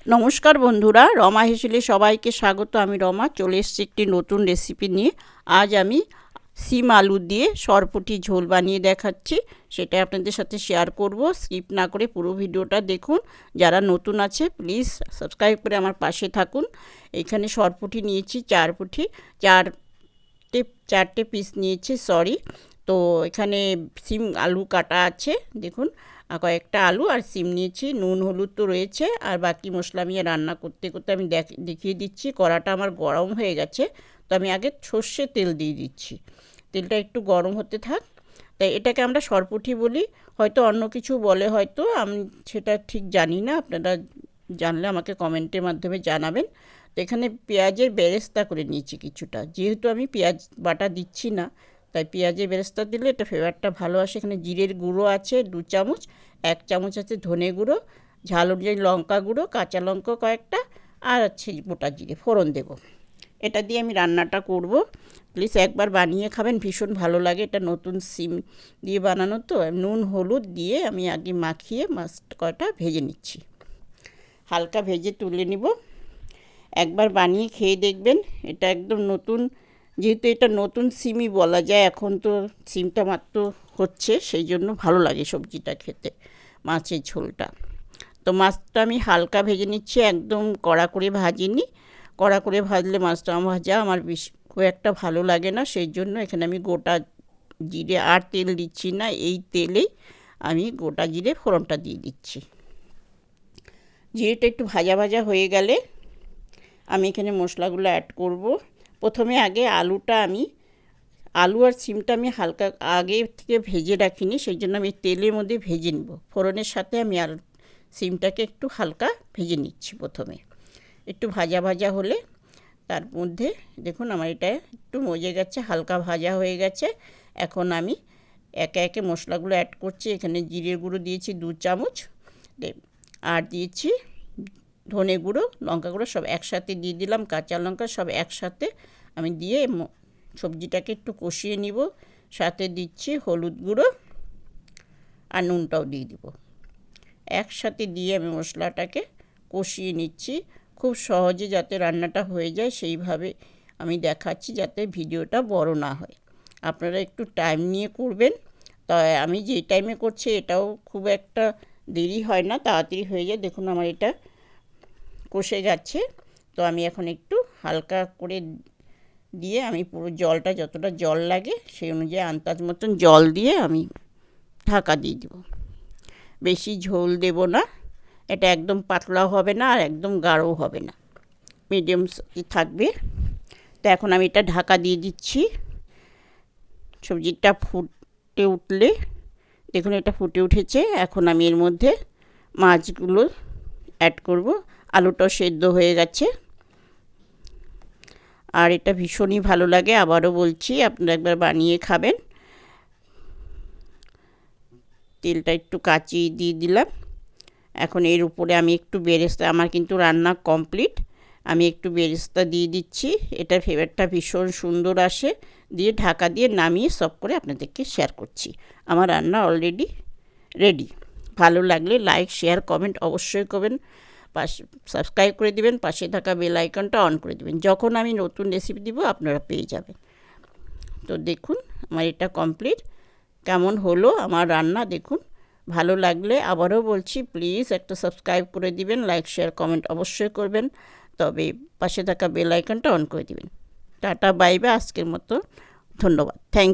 নমস্কার বন্ধুরা, রমা হেসেলে সবাইকে স্বাগত। আমি রমা চলে এসেছি একটি নতুন রেসিপি নিয়ে। আজ আমি সিম আলু দিয়ে সরপুটি ঝোল বানিয়ে দেখাচ্ছি, সেটা আপনাদের সাথে শেয়ার করব। স্কিপ না করে পুরো ভিডিওটা দেখুন। যারা নতুন আছে প্লিজ সাবস্ক্রাইব করে আমার পাশে থাকুন। এখানে সরপুটি নিয়েছি 4 পুঁটি, চারটে পিস নিয়েছি, সরি। তো এখানে সিম আলু কাটা আছে, দেখুন কয়েকটা আলু আর সিম নিয়েছি। নুন হলুদ তো রয়েছে, আর বাকি মশলা আমি রান্না করতে করতে আমি দেখিয়ে দিচ্ছি। কড়াটা আমার গরম হয়ে গেছে, তো আমি আগে সর্ষে তেল দিয়ে দিচ্ছি। তেলটা একটু গরম হতে থাক। তাই এটাকে আমরা সরপুটি বলি, হয়তো অন্য কিছু বলে, হয়তো আমি সেটা ঠিক জানি না। আপনারা জানলে আমাকে কমেন্টের মাধ্যমে জানাবেন। তো এখানে পেঁয়াজের বেরেস্তা করে নিয়েছি কিছুটা, যেহেতু আমি পেঁয়াজ বাটা দিচ্ছি না, তাই পেঁয়াজের বেরেস্তা দিলে এটা ফ্লেভারটা ভালো আসে। এখানে জিরের গুঁড়ো আছে 2 চামচ, 1 চামচ আছে ধনে গুঁড়ো, ঝাল অনুযায়ী লঙ্কা গুঁড়ো, কাঁচা লঙ্কা কয়েকটা, আর আছে গোটা জিরে ফোড়ন দেব। এটা দিয়ে আমি রান্নাটা করব। প্লিজ একবার বানিয়ে খাবেন, ভীষণ ভালো লাগে। এটা নতুন সিম দিয়ে বানানো, তো নুন হলুদ দিয়ে আমি আগে মাখিয়ে মাছ কয়টা ভেজে নিচ্ছি। হালকা ভেজে তুলে নিব। একবার বানিয়ে খেয়ে দেখবেন, এটা একদম নতুন, যেহেতু এটা নতুন সিমই বলা যায়, এখন তো সিমটা মাত্র হচ্ছে, সেই জন্য ভালো লাগে সবজিটা খেতে, মাছের ঝোলটা। তো মাছটা আমি হালকা ভেজে নিচ্ছি, একদম কড়া করে ভাজিনি। কড়া করে ভাজলে মাছটা ভাজা আমার বেশি খুব একটা ভালো লাগে না, সেই জন্য এখানে আমি গোটা জিরে আর তেল দিচ্ছি না, এই তেলেই আমি গোটা জিরে ফোড়নটা দিয়ে দিচ্ছি। জিরেটা একটু ভাজা ভাজা হয়ে গেলে আমি এখানে মশলাগুলো অ্যাড করব। প্রথমে আগে আলু আর সিমটা আমি হালকা আগে থেকে ভেজে রাখিনি, সেই জন্য আমি তেলের মধ্যে ভেজে নেব। ফোড়নের সাথে আমি আর সিমটাকে একটু হালকা ভেজে নিচ্ছি। প্রথমে একটু ভাজা ভাজা হলে তার মধ্যে দেখুন আমার এটা একটু মজে গেছে, হালকা ভাজা হয়ে গেছে। এখন আমি একে একে মশলাগুলো অ্যাড করছি। এখানে জিরের গুঁড়ো দিয়েছি 2 চামচ, আর দিয়েছি ধনে গুঁড়ো, লঙ্কা গুঁড়ো সব একসাথে দিয়ে দিলাম, কাঁচা লঙ্কা সব একসাথে আমি দিয়ে সবজিটাকে একটু কষিয়ে নিব। সাথে দিচ্ছি হলুদ গুঁড়ো আর নুনটাও দিয়ে দিব। একসাথে দিয়ে আমি মশলাটাকে কষিয়ে নিচ্ছি। খুব সহজে যাতে রান্নাটা হয়ে যায় সেইভাবে আমি দেখাচ্ছি, যাতে ভিডিওটা বড় না হয়। আপনারা একটু টাইম নিয়ে করবেন। তাই আমি যে টাইমে করছি এটাও খুব একটা দেরি হয় না, তাড়াতাড়ি হয়ে যায়। দেখুন আমার এটা কষে যাচ্ছে। তো আমি এখন একটু হালকা করে দিয়ে আমি পুরো জলটা, যতটা জল লাগে সেই অনুযায়ী আন্দাজ মতন জল দিয়ে আমি ঢাকা দিয়ে দেব। বেশি ঝোল দেব না, এটা একদম পাতলাও হবে না আর একদম গাঢ়ও হবে না, মিডিয়াম থাকবে। তো এখন আমি এটা ঢাকা দিয়ে দিচ্ছি। সবজিটা ফুটে উঠলে দেখুন এটা ফুটে উঠেছে। এখন আমি এর মধ্যে মাছগুলো অ্যাড করব। আলুটাও সেদ্ধ হয়ে গেছে, আর এটা ভীষণই ভালো লাগে। আবারও বলছি, আপনারা একবার বানিয়ে খাবেন। তেলটা একটু কাঁচিয়ে দিয়ে দিলাম। এখন এর উপরে আমি একটু বেরেস্তা, আমার কিন্তু রান্না কমপ্লিট, আমি একটু বেরেস্তা দিয়ে দিচ্ছি। এটার ফ্লেভারটা ভীষণ সুন্দর আসে। দিয়ে ঢাকা দিয়ে নামিয়ে সব করে আপনাদেরকে শেয়ার করছি। আমার রান্না অলরেডি রেডি। ভালো লাগলে লাইক শেয়ার কমেন্ট অবশ্যই করবেন, সাবস্ক্রাইব করে দিবেন, পাশে থাকা বেল আইকনটা অন করে দিবেন। যখন আমি নতুন রেসিপি দিব আপনারা পেয়ে যাবেন। তো দেখুন আমার এটা কমপ্লিট। কেমন হলো আমার রান্না দেখুন। ভালো লাগলে আবারও বলছি, প্লিজ একটা সাবস্ক্রাইব করে দিবেন, লাইক শেয়ার কমেন্ট অবশ্যই করবেন, তবে পাশে থাকা বেল আইকনটা অন করে দিবেন। টাটা বাই বাই, আজকের মতো ধন্যবাদ, থ্যাংক